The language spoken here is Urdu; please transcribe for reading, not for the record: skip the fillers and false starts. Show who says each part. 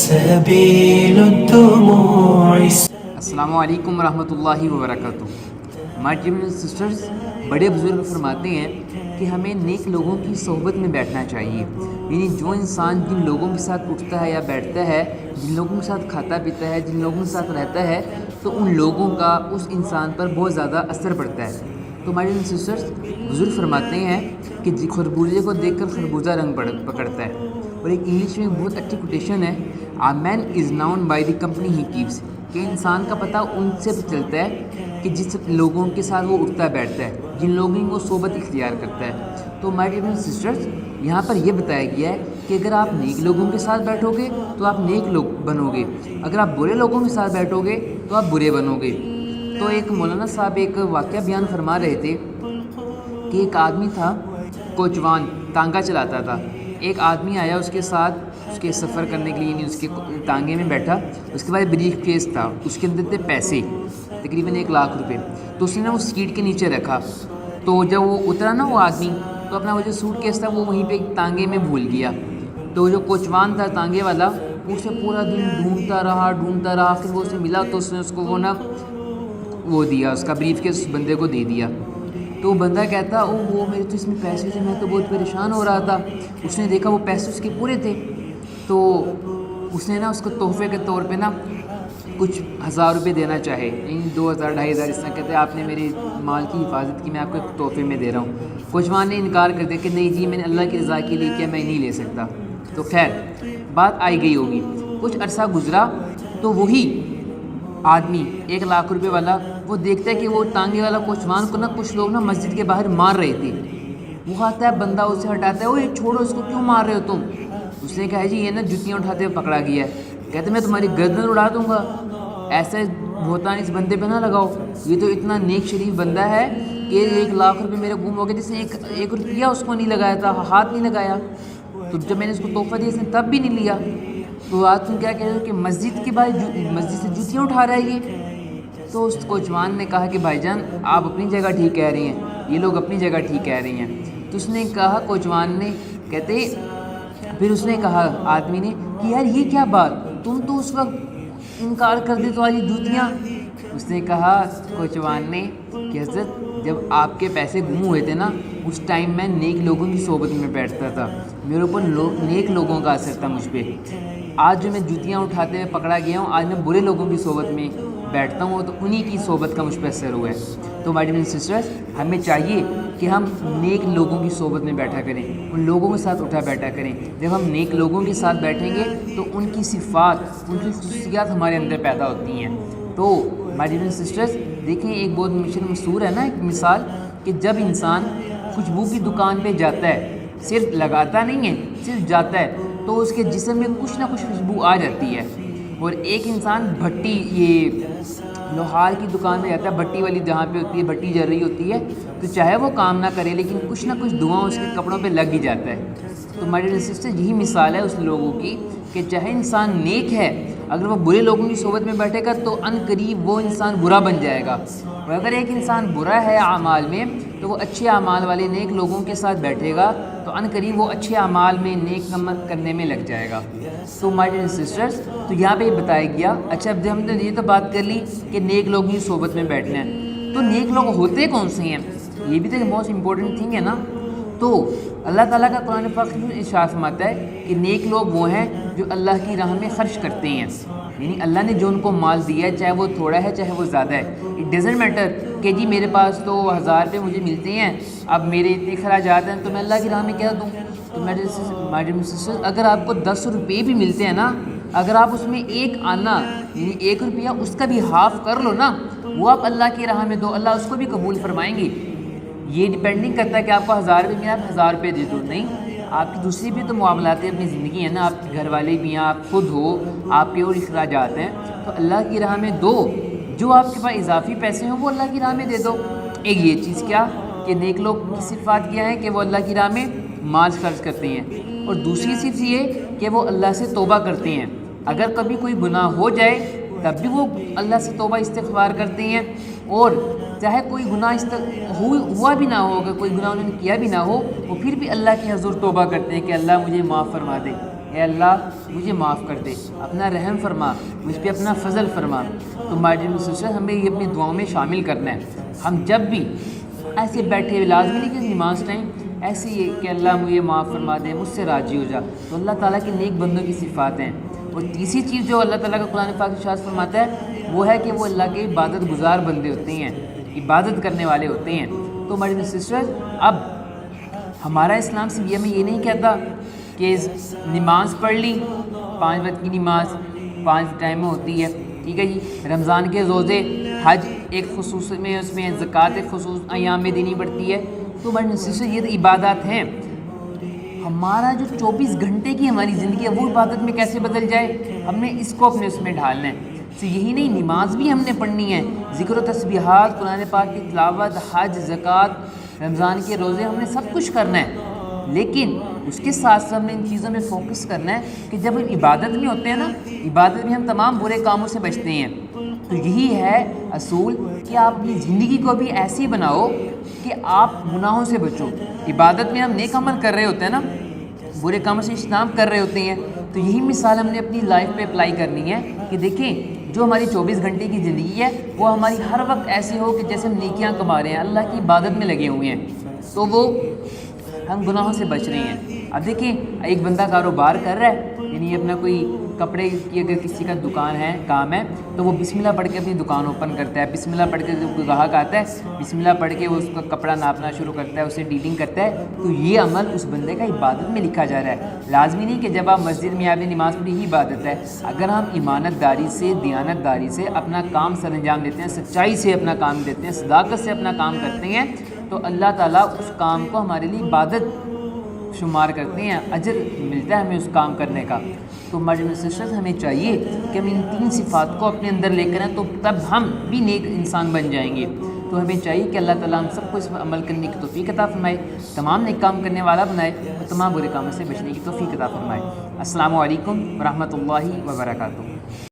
Speaker 1: سبيل الدموع.
Speaker 2: السلام علیکم ورحمۃ اللہ وبرکاتہ. ہمارے ڈیئر سسٹرز، بڑے بزرگ فرماتے ہیں کہ ہمیں نیک لوگوں کی صحبت میں بیٹھنا چاہیے. یعنی جو انسان جن لوگوں کے ساتھ اٹھتا ہے یا بیٹھتا ہے، جن لوگوں کے ساتھ کھاتا پیتا ہے، جن لوگوں کے ساتھ رہتا ہے، تو ان لوگوں کا اس انسان پر بہت زیادہ اثر پڑتا ہے. تو ہمارے سسٹرز، بزرگ فرماتے ہیں کہ خربوزے کو دیکھ کر خربوزہ رنگ پکڑتا ہے. اور ایک انگلش میں بہت اچھی کوٹیشن ہے، "A man is known by the company he keeps." کہ انسان کا پتہ ان سے چلتا ہے کہ جس لوگوں کے ساتھ وہ اٹھتا بیٹھتا ہے، جن لوگوں کی وہ صحبت اختیار کرتا ہے. تو ہمارے سسٹرز، یہاں پر یہ بتایا گیا ہے کہ اگر آپ نیک لوگوں کے ساتھ بیٹھو گے تو آپ نیک لوگ بنو گے، اگر آپ برے لوگوں کے ساتھ بیٹھو گے تو آپ برے بنو گے. تو ایک مولانا صاحب ایک واقعہ بیان فرما رہے تھے کہ ایک آدمی تھا، کوچوان، تانگا چلاتا تھا. ایک آدمی آیا اس کے ساتھ اس کے سفر کرنے کے لیے، یعنی اس کے تانگے میں بیٹھا. اس کے بعد بریف کیس تھا، اس کے اندر تھے پیسے، تقریباً 1,00,000 روپے. تو اس نے نا وہ سیٹ کے نیچے رکھا. تو جب وہ اترا نا وہ آدمی، تو اپنا وہ جو سوٹ کیس تھا وہ وہیں پہ تانگے میں بھول گیا. تو جو کوچوان تھا تانگے والا، اسے پورا دن ڈھونڈتا رہا. پھر وہ اسے ملا تو اس نے اس کو وہ دیا، اس کا بریف کیس اس بندے کو دے دیا. تو وہ بندہ کہتا، وہ میرے تو اس میں پیسے تھے، میں تو بہت پریشان ہو رہا تھا. اس نے دیکھا وہ پیسے اس کے پورے تھے. تو اس نے نا اس کو تحفے کے طور پہ نا کچھ 1,000 روپے دینا چاہے، یعنی 2,000 2,500 اس طرح. کہتے ہیں آپ نے میرے مال کی حفاظت کی، میں آپ کو ایک تحفے میں دے رہا ہوں. کوچوان نے انکار کر دیا کہ نہیں جی، میں نے اللہ کی رضا کے لیے کیا، میں نہیں لے سکتا. تو خیر بات آئی گئی ہوگی. کچھ عرصہ گزرا تو وہی آدمی 1,00,000 روپے والا، وہ دیکھتا ہے کہ وہ تانگے والا کوچوان کو نا کچھ لوگ نا مسجد کے باہر مار رہے تھے. وہ آتا ہے، بندہ اسے ہٹاتا ہے، اوے چھوڑو اس کو، کیوں مار رہے ہو تم؟ اس نے کہا جی یہ نا جتیاں اٹھاتے ہوئے پکڑا گیا ہے. کہتے میں تمہاری گردن اڑا دوں گا، ایسے بہتان اس بندے پہ نہ لگاؤ. یہ تو اتنا نیک شریف بندہ ہے کہ 1,00,000 روپے میرے گم ہو گئے، جس نے ایک روپیہ اس کو نہیں لگایا تھا، ہاتھ نہیں لگایا. تو جب میں نے اس کو تحفہ دیا اس نے تب بھی نہیں لیا. تو آج تم کیا کہہ رہے ہو کہ مسجد کے باہر مسجد سے جوتیاں اٹھا رہا ہے یہ؟ تو اس کوچوان نے کہا کہ بھائی جان آپ اپنی جگہ ٹھیک کہہ رہی ہیں، یہ لوگ اپنی جگہ ٹھیک کہہ رہی ہیں. تو اس نے کہا، کوچوان نے کہتے، پھر اس نے کہا آدمی نے کہ یار یہ کیا بات، تم تو اس وقت انکار کر دی تمہاری جوتیاں. اس نے کہا کوچوان نے کہ حضرت جب آپ کے پیسے گم ہوئے تھے نا، اس ٹائم میں نیک لوگوں کی صحبت میں بیٹھتا تھا، میرے اوپر نیک لوگوں کا اثر تھا مجھ پہ. آج جو میں جوتیاں اٹھاتے ہوئے پکڑا گیا ہوں، آج میں برے لوگوں کی صحبت میں بیٹھتا ہوں، تو انہی کی صحبت کا مجھ پہ اثر ہوا ہے. تو ہماری سسٹرز، ہمیں چاہیے کہ ہم نیک لوگوں کی صحبت میں بیٹھا کریں، ان لوگوں کے ساتھ اٹھا بیٹھا کریں. جب ہم نیک لوگوں کے ساتھ بیٹھیں گے تو ان کی صفات، ان کی خصوصیات ہمارے اندر پیدا ہوتی ہیں. تو ہماری سسٹرز دیکھیں، ایک بہت مشہور ہے نا ایک مثال، کہ جب انسان خوشبو کی دکان پہ جاتا ہے، صرف لگاتا نہیں ہے، صرف جاتا ہے، تو اس کے جسم میں کچھ نہ کچھ خوشبو آ جاتی ہے. اور ایک انسان بھٹی، یہ لوہار کی دکان میں جاتا ہے، بھٹی والی جہاں پہ ہوتی ہے، بھٹی جل رہی ہوتی ہے، تو چاہے وہ کام نہ کرے لیکن کچھ نہ کچھ دھواں اس کے کپڑوں پہ لگ ہی جاتا ہے. تو ہماری سسٹر یہی مثال ہے اس لوگوں کی کہ چاہے انسان نیک ہے، اگر وہ برے لوگوں کی صحبت میں بیٹھے گا تو ان قریب وہ انسان برا بن جائے گا. اور اگر ایک انسان برا ہے اعمال میں، تو وہ اچھے اعمال والے نیک لوگوں کے ساتھ بیٹھے گا تو ان قریب وہ اچھے اعمال میں نیک عمل کرنے میں لگ جائے گا. تو ہمارے سسٹرز، تو یہاں پہ یہ بتایا گیا. اچھا اب ہم نے یہ تو بات کر لی کہ نیک لوگوں کی صحبت میں بیٹھنا ہے، تو نیک لوگ ہوتے کون سے ہیں؟ یہ بھی تو ایک موسٹ امپورٹنٹ تھنگ ہے نا. تو اللہ تعالیٰ کا قرآن پاک میں ارشاد فرماتا ہے کہ نیک لوگ وہ ہیں جو اللہ کی راہ میں خرچ کرتے ہیں. یعنی اللہ نے جو ان کو مال دیا ہے، چاہے وہ تھوڑا ہے چاہے وہ زیادہ ہے، اٹ ڈزنٹ میٹر کہ جی میرے پاس تو 1,000 روپے مجھے ملتے ہیں، اب میرے اتنے اخراجات ہیں تو میں اللہ کی راہ میں کیا دوں. تو میڈم سسٹر، اگر آپ کو 10 روپے بھی ملتے ہیں نا، اگر آپ اس میں ایک آنا یعنی 1 روپیہ اس کا بھی ہاف کر لو نا، وہ آپ اللہ کی راہ میں دو، اللہ اس کو بھی قبول فرمائیں گے. یہ ڈیپینڈنگ کرتا ہے کہ آپ کو 1,000 روپے ملا، آپ 1,000 روپے دے دو. نہیں، آپ کی دوسری بھی تو معاملات ہیں، اپنی زندگی ہے نا، آپ کے گھر والے بھی ہیں، آپ خود ہو، آپ کے اور اخراجات ہیں، تو اللہ کی راہ میں دو. جو آپ کے پاس اضافی پیسے ہوں وہ اللہ کی راہ میں دے دو. ایک یہ چیز کیا کہ نیک لوگ کی صفات کیا ہے کہ وہ اللہ کی راہ میں مال خرچ کرتے ہیں. اور دوسری صرف یہ کہ وہ اللہ سے توبہ کرتے ہیں. اگر کبھی کوئی گناہ ہو جائے تب بھی وہ اللہ سے توبہ استغفار کرتے ہیں. اور چاہے کوئی گناہ ہوا بھی نہ ہو، اگر کوئی گناہ انہوں نے کیا بھی نہ ہو، وہ پھر بھی اللہ کے حضور توبہ کرتے ہیں کہ اللہ مجھے معاف فرما دے. اے اللہ مجھے معاف کر دے، اپنا رحم فرما، مجھ پہ اپنا فضل فرما۔ تو مائی ڈیئر سسٹر، ہمیں یہ اپنی دعاؤں میں شامل کرنا ہے۔ ہم جب بھی ایسے بیٹھے ہوئے، لازمی نہیں کہ نماز ٹائم ایسے ہی کہ اللہ مجھے معاف فرما دے، مجھ سے راضی ہو جا، تو اللہ تعالیٰ کے نیک بندوں کی صفات ہیں۔ اور تیسری چیز جو اللہ تعالیٰ کا قرآن پاک ارشاد فرماتا ہے وہ ہے کہ وہ اللہ کے عبادت گزار بندے ہوتے ہیں، عبادت کرنے والے ہوتے ہیں۔ تو میرے سسٹر، اب ہمارا اسلام صرف ہمیں یہ نہیں کہتا کہ نماز پڑھ لی، 5 وقت کی نماز 5 ٹائم میں ہوتی ہے، ٹھیک ہے جی، رمضان کے روزے، حج ایک خصوص میں، اس میں زکوٰۃ ایک خصوص ایام میں دینی پڑتی ہے۔ تو میرے سسٹر، یہ تو عبادات ہیں۔ ہمارا جو 24 گھنٹے کی ہماری زندگی ہے وہ عبادت میں کیسے بدل جائے؟ ہم نے اس کو اپنے اس میں ڈھالنا ہے۔ تو یہی نہیں، نماز بھی ہم نے پڑھنی ہے، ذکر و تسبیحات، قرآن پاک کی تلاوت، حج، زکوٰۃ، رمضان کے روزے، ہم نے سب کچھ کرنا ہے۔ لیکن اس کے ساتھ ساتھ ہم نے ان چیزوں میں فوکس کرنا ہے کہ جب ہم عبادت میں ہوتے ہیں نا، عبادت میں ہم تمام برے کاموں سے بچتے ہیں۔ تو یہی ہے اصول کہ آپ اپنی زندگی کو بھی ایسی بناؤ کہ آپ گناہوں سے بچو۔ عبادت میں ہم نیک عمل کر رہے ہوتے ہیں نا، برے کاموں سے اجتناب کر رہے ہوتے ہیں۔ تو یہی مثال ہم نے اپنی لائف پہ اپلائی کرنی ہے کہ دیکھیں، جو ہماری 24 گھنٹے کی زندگی ہے وہ ہماری ہر وقت ایسی ہو کہ جیسے ہم نیکیاں کما رہے ہیں، اللہ کی عبادت میں لگے ہوئے ہیں، تو وہ ہم گناہوں سے بچ رہے ہیں۔ اب دیکھیں، ایک بندہ کاروبار کر رہا ہے، یعنی اپنا کوئی کپڑے کی اگر کسی کا دکان ہے، کام ہے، تو وہ بسم اللہ پڑھ کے اپنی دکان اوپن کرتا ہے، بسم اللہ پڑھ کے جب کوئی گاہک آتا ہے، بسم اللہ پڑھ کے وہ اس کا کپڑا ناپنا شروع کرتا ہے، اسے ڈیلنگ کرتا ہے۔ تو یہ عمل اس بندے کا عبادت میں لکھا جا رہا ہے۔ لازمی نہیں کہ جب آپ مسجد میں آپ نے نماز پڑھی ہی عبادت ہے۔ اگر ہم ایمانت داری سے، دیانت داری سے اپنا کام سر انجام دیتے ہیں، سچائی سے اپنا کام دیتے ہیں، صداقت سے اپنا کام کرتے ہیں، تو اللہ تعالیٰ اس کام کو ہمارے لیے عبادت شمار کرتے ہیں، اجر ملتا ہے ہمیں اس کام کرنے کا۔ تو ہمارے سسٹرز، ہمیں چاہیے کہ ہم ان 3 صفات کو اپنے اندر لے کر آئیں، تو تب ہم بھی نیک انسان بن جائیں گے۔ تو ہمیں چاہیے کہ اللہ تعالیٰ ہم سب کو اس پر عمل کرنے کی توفیق عطا فرمائے، تمام نیک کام کرنے والا بنائے، اور تمام برے کاموں سے بچنے کی توفیق عطا فرمائے۔ السلام علیکم ورحمۃ اللہ وبرکاتہ۔